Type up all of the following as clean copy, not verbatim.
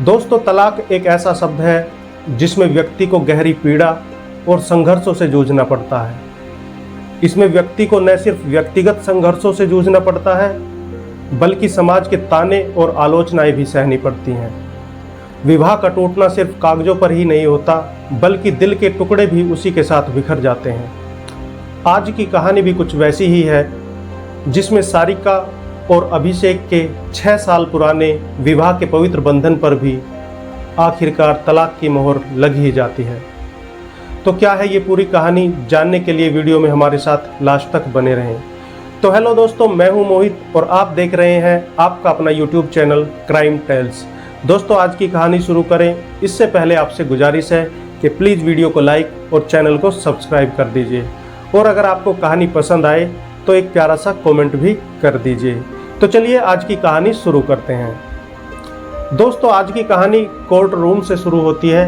दोस्तों, तलाक एक ऐसा शब्द है जिसमें व्यक्ति को गहरी पीड़ा और संघर्षों से जूझना पड़ता है। इसमें व्यक्ति को न सिर्फ व्यक्तिगत संघर्षों से जूझना पड़ता है, बल्कि समाज के ताने और आलोचनाएं भी सहनी पड़ती हैं। विवाह का टूटना सिर्फ कागजों पर ही नहीं होता, बल्कि दिल के टुकड़े भी उसी के साथ बिखर जाते हैं। आज की कहानी भी कुछ वैसी ही है, जिसमें सारिका और अभिषेक के 6 साल पुराने विवाह के पवित्र बंधन पर भी आखिरकार तलाक की मोहर लग ही जाती है। तो क्या है ये पूरी कहानी, जानने के लिए वीडियो में हमारे साथ लास्ट तक बने रहें। तो हेलो दोस्तों, मैं हूं मोहित और आप देख रहे हैं आपका अपना यूट्यूब चैनल क्राइम टेल्स। दोस्तों, आज की कहानी शुरू करें इससे पहले आपसे गुजारिश है कि प्लीज़ वीडियो को लाइक और चैनल को सब्सक्राइब कर दीजिए, और अगर आपको कहानी पसंद आए तो एक प्यारा सा कमेंट भी कर दीजिए। तो चलिए आज की कहानी शुरू करते हैं। दोस्तों, आज की कहानी कोर्ट रूम से शुरू होती है,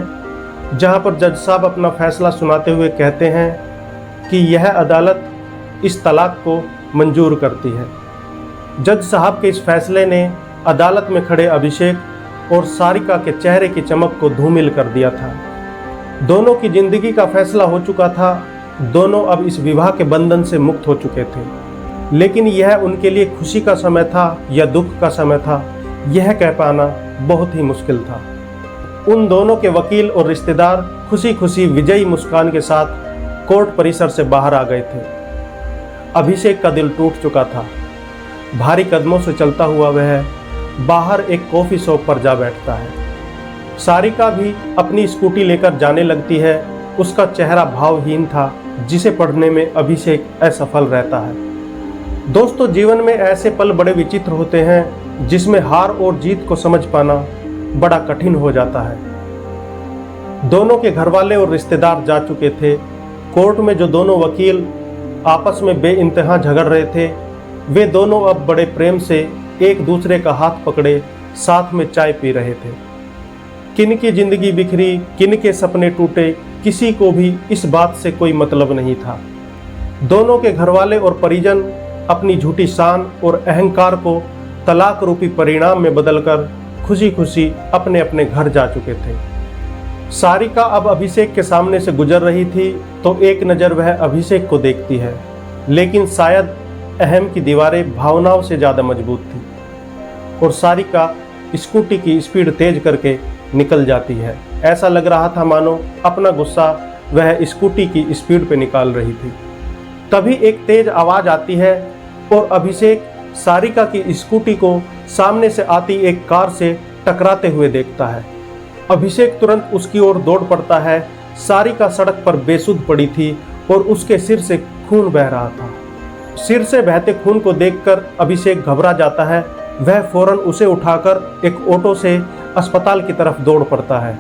जहां पर जज साहब अपना फैसला सुनाते हुए कहते हैं कि यह अदालत इस तलाक को मंजूर करती है। जज साहब के इस फैसले ने अदालत में खड़े अभिषेक और सारिका के चेहरे की चमक को धूमिल कर दिया था। दोनों की जिंदगी का फैसला हो चुका था, दोनों अब इस विवाह के बंधन से मुक्त हो चुके थे। लेकिन यह उनके लिए खुशी का समय था या दुख का समय था, यह कह पाना बहुत ही मुश्किल था। उन दोनों के वकील और रिश्तेदार खुशी खुशी विजयी मुस्कान के साथ कोर्ट परिसर से बाहर आ गए थे। अभिषेक का दिल टूट चुका था। भारी कदमों से चलता हुआ वह बाहर एक कॉफी शॉप पर जा बैठता है। सारिका भी अपनी स्कूटी लेकर जाने लगती है। उसका चेहरा भावहीन था, जिसे पढ़ने में अभिषेक असफल रहता है। दोस्तों, जीवन में ऐसे पल बड़े विचित्र होते हैं जिसमें हार और जीत को समझ पाना बड़ा कठिन हो जाता है। दोनों के घरवाले और रिश्तेदार जा चुके थे। कोर्ट में जो दोनों वकील आपस में बेइंतहा झगड़ रहे थे, वे दोनों अब बड़े प्रेम से एक दूसरे का हाथ पकड़े साथ में चाय पी रहे थे। किन की जिंदगी बिखरी, किन के सपने टूटे, किसी को भी इस बात से कोई मतलब नहीं था। दोनों के घरवाले और परिजन अपनी झूठी शान और अहंकार को तलाक रूपी परिणाम में बदलकर खुशी खुशी अपने अपने घर जा चुके थे। सारिका अब अभिषेक के सामने से गुजर रही थी तो एक नज़र वह अभिषेक को देखती है, लेकिन शायद अहम की दीवारें भावनाओं से ज़्यादा मजबूत थी और सारिका स्कूटी की स्पीड तेज करके निकल जाती है। ऐसा लग रहा था मानो अपना गुस्सा वह स्कूटी की स्पीड पे निकाल रही थी। तभी एक तेज आवाज़ आती है और अभिषेक सारिका की स्कूटी को सामने से आती एक कार से टकराते हुए देखता है। अभिषेक तुरंत उसकी ओर दौड़ पड़ता है। सारिका सड़क पर बेसुध पड़ी थी और उसके सिर से खून बह रहा था। सिर से बहते खून को देखकर अभिषेक घबरा जाता है। वह फौरन उसे उठाकर एक ऑटो से अस्पताल की तरफ दौड़ पड़ता है।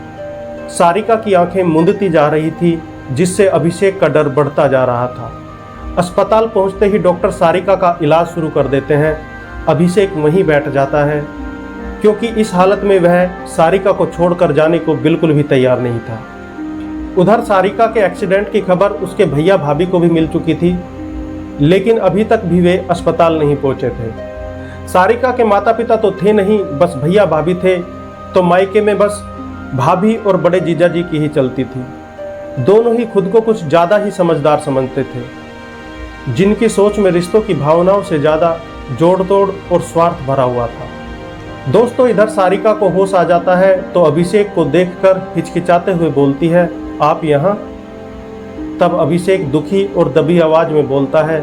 सारिका की आंखें मूंदती जा रही थी, जिससे अभिषेक का डर बढ़ता जा रहा था। अस्पताल पहुंचते ही डॉक्टर सारिका का इलाज शुरू कर देते हैं। अभिषेक वहीं बैठ जाता है, क्योंकि इस हालत में वह सारिका को छोड़कर जाने को बिल्कुल भी तैयार नहीं था। उधर सारिका के एक्सीडेंट की खबर उसके भैया भाभी को भी मिल चुकी थी, लेकिन अभी तक भी वे अस्पताल नहीं पहुंचे थे। सारिका के माता पिता तो थे नहीं, बस भैया भाभी थे, तो मायके में बस भाभी और बड़े जीजा जी की ही चलती थी। दोनों ही खुद को कुछ ज़्यादा ही समझदार समझते थे, जिनकी सोच में रिश्तों की भावनाओं से ज़्यादा जोड़ तोड़ और स्वार्थ भरा हुआ था। दोस्तों, इधर सारिका को होश आ जाता है तो अभिषेक को देखकर हिचकिचाते हुए बोलती है, आप यहाँ? तब अभिषेक दुखी और दबी आवाज़ में बोलता है,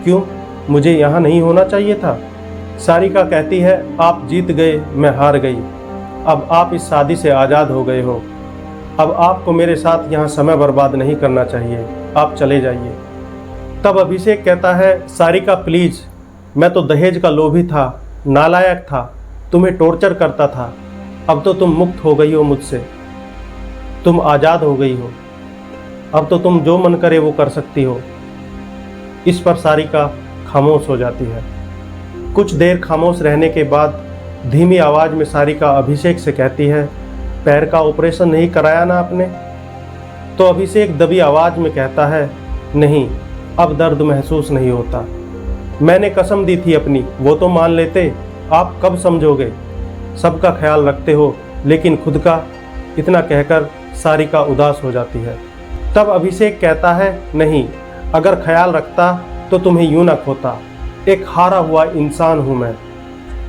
क्यों, मुझे यहाँ नहीं होना चाहिए था? सारिका कहती है, आप जीत गए, मैं हार गई। अब आप इस शादी से आज़ाद हो गए हो। अब आपको मेरे साथ यहाँ समय बर्बाद नहीं करना चाहिए, आप चले जाइए। तब अभिषेक कहता है, सारिका प्लीज़, मैं तो दहेज का लोभी था, नालायक था, तुम्हें टॉर्चर करता था। अब तो तुम मुक्त हो गई हो मुझसे, तुम आज़ाद हो गई हो। अब तो तुम जो मन करे वो कर सकती हो। इस पर सारिका खामोश हो जाती है। कुछ देर खामोश रहने के बाद धीमी आवाज़ में सारिका अभिषेक से कहती है, पैर का ऑपरेशन नहीं कराया ना आपने? तो अभिषेक दबी आवाज़ में कहता है, नहीं, अब दर्द महसूस नहीं होता। मैंने कसम दी थी अपनी, वो तो मान लेते, आप कब समझोगे? सबका ख्याल रखते हो, लेकिन खुद का इतना कहकर सारिका उदास हो जाती है। तब अभिषेक कहता है, नहीं, अगर ख्याल रखता तो तुम्हें यूं ना खोता, एक हारा हुआ इंसान हूं मैं।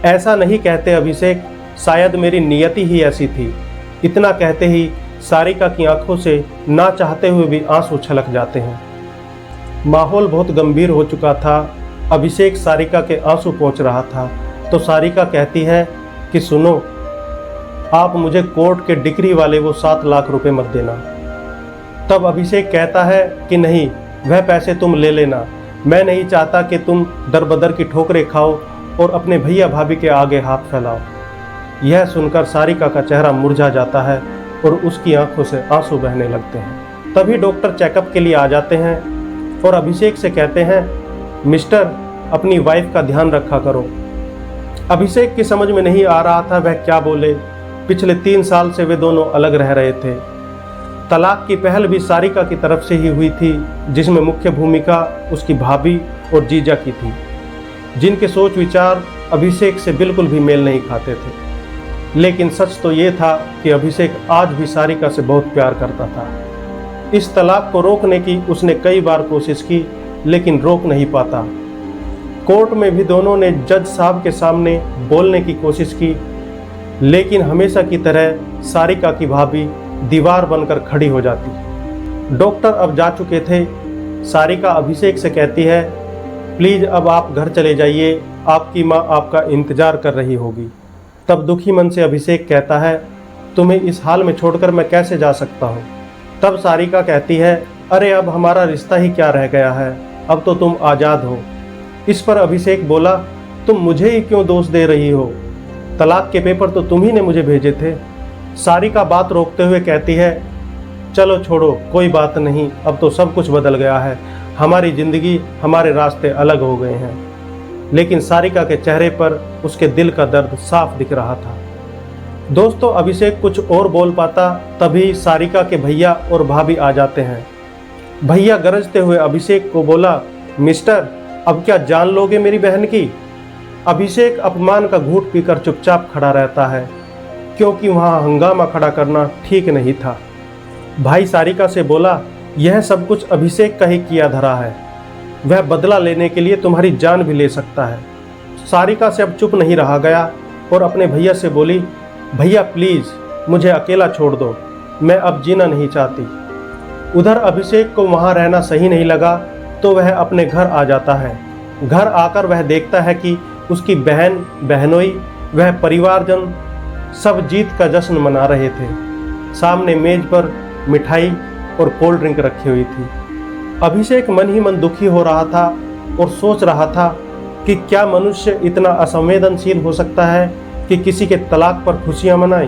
ऐसा नहीं कहते अभिषेक, शायद मेरी नियति ही ऐसी थी। इतना कहते ही सारिका की आंखों से ना चाहते हुए भी आंसू छलक जाते हैं। माहौल बहुत गंभीर हो चुका था। अभिषेक सारिका के आंसू पोंछ रहा था तो सारिका कहती है कि सुनो, आप मुझे कोर्ट के डिग्री वाले वो 7 लाख रुपए मत देना। तब अभिषेक कहता है कि नहीं, वह पैसे तुम ले लेना, मैं नहीं चाहता कि तुम दर बदर की ठोकरें खाओ और अपने भैया भाभी के आगे हाथ फैलाओ। यह सुनकर सारिका का चेहरा मुरझा जाता है और उसकी आंखों से आंसू बहने लगते हैं। तभी डॉक्टर चेकअप के लिए आ जाते हैं और अभिषेक से कहते हैं, मिस्टर, अपनी वाइफ का ध्यान रखा करो। अभिषेक की समझ में नहीं आ रहा था वह क्या बोले। पिछले 3 साल से वे दोनों अलग रह रहे थे। तलाक की पहल भी सारिका की तरफ से ही हुई थी, जिसमें मुख्य भूमिका उसकी भाभी और जीजा की थी, जिनके सोच विचार अभिषेक से बिल्कुल भी मेल नहीं खाते थे। लेकिन सच तो ये था कि अभिषेक आज भी सारिका से बहुत प्यार करता था। इस तलाक को रोकने की उसने कई बार कोशिश की, लेकिन रोक नहीं पाता। कोर्ट में भी दोनों ने जज साहब के सामने बोलने की कोशिश की, लेकिन हमेशा की तरह सारिका की भाभी दीवार बनकर खड़ी हो जाती। डॉक्टर अब जा चुके थे। सारिका अभिषेक से कहती है, प्लीज़ अब आप घर चले जाइए, आपकी माँ आपका इंतज़ार कर रही होगी। तब दुखी मन से अभिषेक कहता है, तुम्हें इस हाल में छोड़कर मैं कैसे जा सकता हूँ। तब सारिका कहती है, अरे अब हमारा रिश्ता ही क्या रह गया है, अब तो तुम आज़ाद हो। इस पर अभिषेक बोला, तुम मुझे ही क्यों दोष दे रही हो, तलाक के पेपर तो तुम ही ने मुझे भेजे थे। सारिका बात रोकते हुए कहती है, चलो छोड़ो, कोई बात नहीं, अब तो सब कुछ बदल गया है, हमारी ज़िंदगी, हमारे रास्ते अलग हो गए हैं। लेकिन सारिका के चेहरे पर उसके दिल का दर्द साफ दिख रहा था। दोस्तों, अभिषेक कुछ और बोल पाता तभी सारिका के भैया और भाभी आ जाते हैं। भैया गरजते हुए अभिषेक को बोला, मिस्टर, अब क्या जान लोगे मेरी बहन की। अभिषेक अपमान का घूंट पीकर चुपचाप खड़ा रहता है, क्योंकि वहाँ हंगामा खड़ा करना ठीक नहीं था। भाई सारिका से बोला, यह सब कुछ अभिषेक का ही किया धरा है, वह बदला लेने के लिए तुम्हारी जान भी ले सकता है। सारिका से अब चुप नहीं रहा गया और अपने भैया से बोली, भैया प्लीज़ मुझे अकेला छोड़ दो, मैं अब जीना नहीं चाहती। उधर अभिषेक को वहाँ रहना सही नहीं लगा तो वह अपने घर आ जाता है। घर आकर वह देखता है कि उसकी बहन, बहनोई, वह परिवारजन सब जीत का जश्न मना रहे थे। सामने मेज पर मिठाई और कोल्ड ड्रिंक रखी हुई थी। अभिषेक मन ही मन दुखी हो रहा था और सोच रहा था कि क्या मनुष्य इतना असंवेदनशील हो सकता है कि किसी के तलाक पर खुशियां मनाए।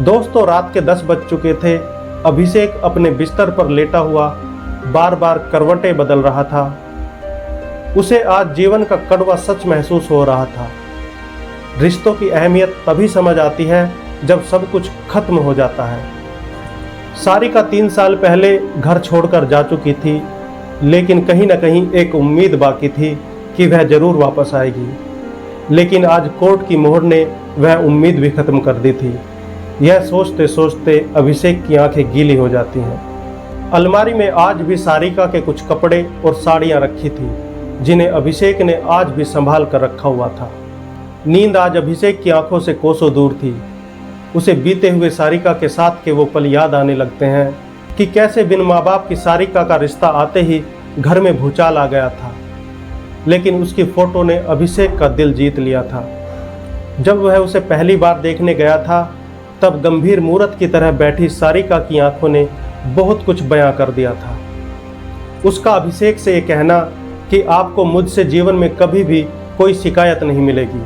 दोस्तों, रात के 10 बज चुके थे। अभिषेक अपने बिस्तर पर लेटा हुआ बार बार करवटें बदल रहा था। उसे आज जीवन का कड़वा सच महसूस हो रहा था। रिश्तों की अहमियत तभी समझ आती है जब सब कुछ खत्म हो जाता है। सारिका 3 साल पहले घर छोड़कर जा चुकी थी, लेकिन कहीं न कहीं एक उम्मीद बाकी थी कि वह जरूर वापस आएगी। लेकिन आज कोर्ट की मोहर ने वह उम्मीद भी खत्म कर दी थी। यह सोचते सोचते अभिषेक की आंखें गीली हो जाती हैं। अलमारी में आज भी सारिका के कुछ कपड़े और साड़ियाँ रखी थी, जिन्हें अभिषेक ने आज भी संभाल कर रखा हुआ था। नींद आज अभिषेक की आंखों से कोसों दूर थी। उसे बीते हुए सारिका के साथ के वो पल याद आने लगते हैं कि कैसे बिन माँ बाप की सारिका का रिश्ता आते ही घर में भूचाल आ गया था। लेकिन उसकी फोटो ने अभिषेक का दिल जीत लिया था। जब वह उसे पहली बार देखने गया था, तब गंभीर मूरत की तरह बैठी सारिका की आंखों ने बहुत कुछ बयां कर दिया था। उसका अभिषेक से ये कहना कि आपको मुझसे जीवन में कभी भी कोई शिकायत नहीं मिलेगी,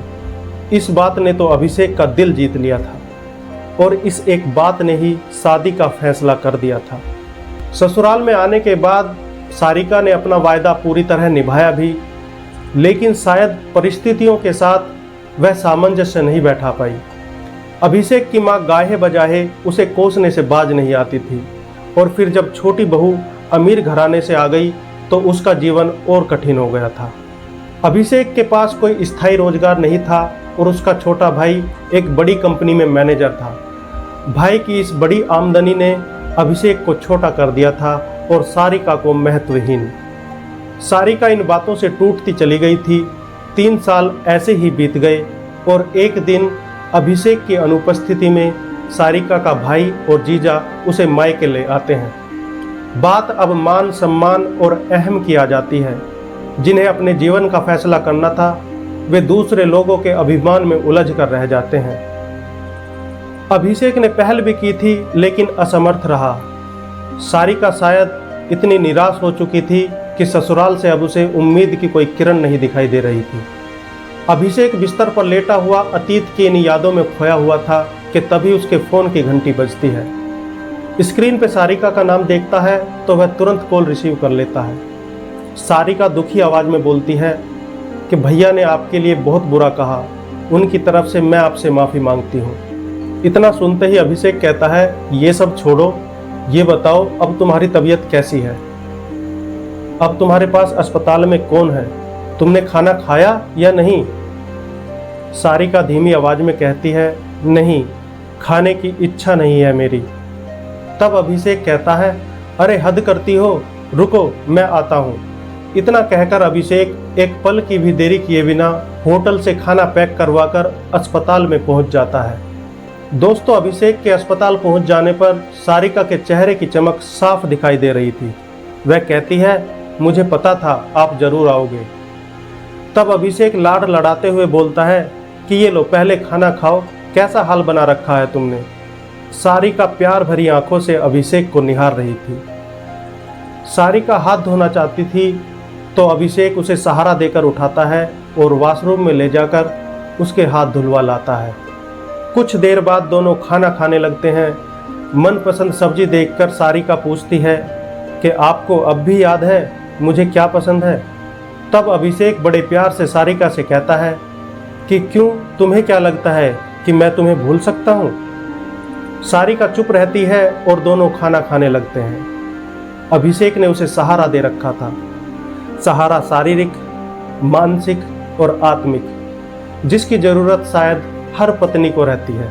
इस बात ने तो अभिषेक का दिल जीत लिया था और इस एक बात ने ही शादी का फैसला कर दिया था। ससुराल में आने के बाद सारिका ने अपना वायदा पूरी तरह निभाया भी, लेकिन शायद परिस्थितियों के साथ वह सामंजस्य नहीं बैठा पाई। अभिषेक की मां गाहे बजाहे उसे कोसने से बाज नहीं आती थी, और फिर जब छोटी बहू अमीर घराने से आ गई तो उसका जीवन और कठिन हो गया था। अभिषेक के पास कोई स्थायी रोजगार नहीं था और उसका छोटा भाई एक बड़ी कंपनी में मैनेजर था। भाई की इस बड़ी आमदनी ने अभिषेक को छोटा कर दिया था और सारिका को महत्वहीन। सारिका इन बातों से टूटती चली गई थी। 3 साल ऐसे ही बीत गए और एक दिन अभिषेक की अनुपस्थिति में सारिका का भाई और जीजा उसे मायके ले आते हैं। बात अब मान सम्मान और अहम की आ जाती है। जिन्हें अपने जीवन का फैसला करना था वे दूसरे लोगों के अभिमान में उलझ कर रह जाते हैं। अभिषेक ने पहल भी की थी लेकिन असमर्थ रहा। सारिका शायद इतनी निराश हो चुकी थी कि ससुराल से अब उसे उम्मीद की कोई किरण नहीं दिखाई दे रही थी। अभिषेक बिस्तर पर लेटा हुआ अतीत की इन यादों में खोया हुआ था कि तभी उसके फोन की घंटी बजती है। स्क्रीन पे सारिका का नाम देखता है तो वह तुरंत कॉल रिसीव कर लेता है। सारिका दुखी आवाज में बोलती है कि भैया ने आपके लिए बहुत बुरा कहा, उनकी तरफ से मैं आपसे माफी मांगती हूँ। इतना सुनते ही अभिषेक कहता है ये सब छोड़ो, ये बताओ अब तुम्हारी तबीयत कैसी है? अब तुम्हारे पास अस्पताल में कौन है? तुमने खाना खाया या नहीं? सारिका धीमी आवाज में कहती है नहीं, खाने की इच्छा नहीं है मेरी। तब अभिषेक कहता है अरे हद करती हो, रुको मैं आता हूँ। इतना कहकर अभिषेक एक पल की भी देरी किए बिना होटल से खाना पैक करवाकर अस्पताल में पहुंच जाता है। दोस्तों, अभिषेक के अस्पताल पहुंच जाने पर सारिका के चेहरे की चमक साफ दिखाई दे रही थी। वह कहती है मुझे पता था आप जरूर आओगे। तब अभिषेक लाड लड़ाते हुए बोलता है कि ये लो पहले खाना खाओ, कैसा हाल बना रखा है तुमने। सारिका प्यार भरी आंखों से अभिषेक को निहार रही थी। सारिका हाथ धोना चाहती थी तो अभिषेक उसे सहारा देकर उठाता है और वॉशरूम में ले जाकर उसके हाथ धुलवा लाता है। कुछ देर बाद दोनों खाना खाने लगते हैं। मनपसंद सब्जी देखकर सारिका पूछती है कि आपको अब भी याद है मुझे क्या पसंद है? तब अभिषेक बड़े प्यार से सारिका से कहता है कि क्यों, तुम्हें क्या लगता है कि मैं तुम्हें भूल सकता हूँ? सारिका चुप रहती है और दोनों खाना खाने लगते हैं। अभिषेक ने उसे सहारा दे रखा था, सहारा शारीरिक, मानसिक और आत्मिक, जिसकी जरूरत शायद हर पत्नी को रहती है।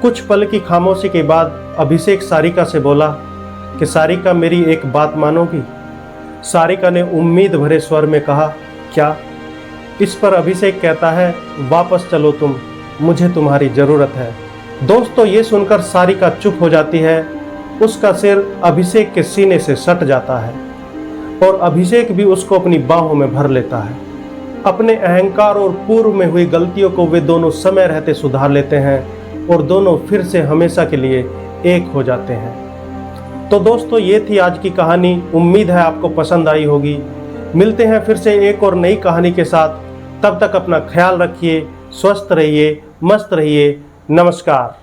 कुछ पल की खामोशी के बाद अभिषेक सारिका से बोला कि सारिका मेरी एक बात मानोगी? सारिका ने उम्मीद भरे स्वर में कहा क्या? इस पर अभिषेक कहता है वापस चलो तुम, मुझे तुम्हारी जरूरत है। दोस्तों, ये सुनकर सारिका चुप हो जाती है। उसका सिर अभिषेक के सीने से सट जाता है और अभिषेक भी उसको अपनी बाहों में भर लेता है। अपने अहंकार और पूर्व में हुई गलतियों को वे दोनों समय रहते सुधार लेते हैं और दोनों फिर से हमेशा के लिए एक हो जाते हैं। तो दोस्तों, ये थी आज की कहानी। उम्मीद है आपको पसंद आई होगी। मिलते हैं फिर से एक और नई कहानी के साथ। तब तक अपना ख्याल रखिए, स्वस्थ रहिए, मस्त रहिए। नमस्कार।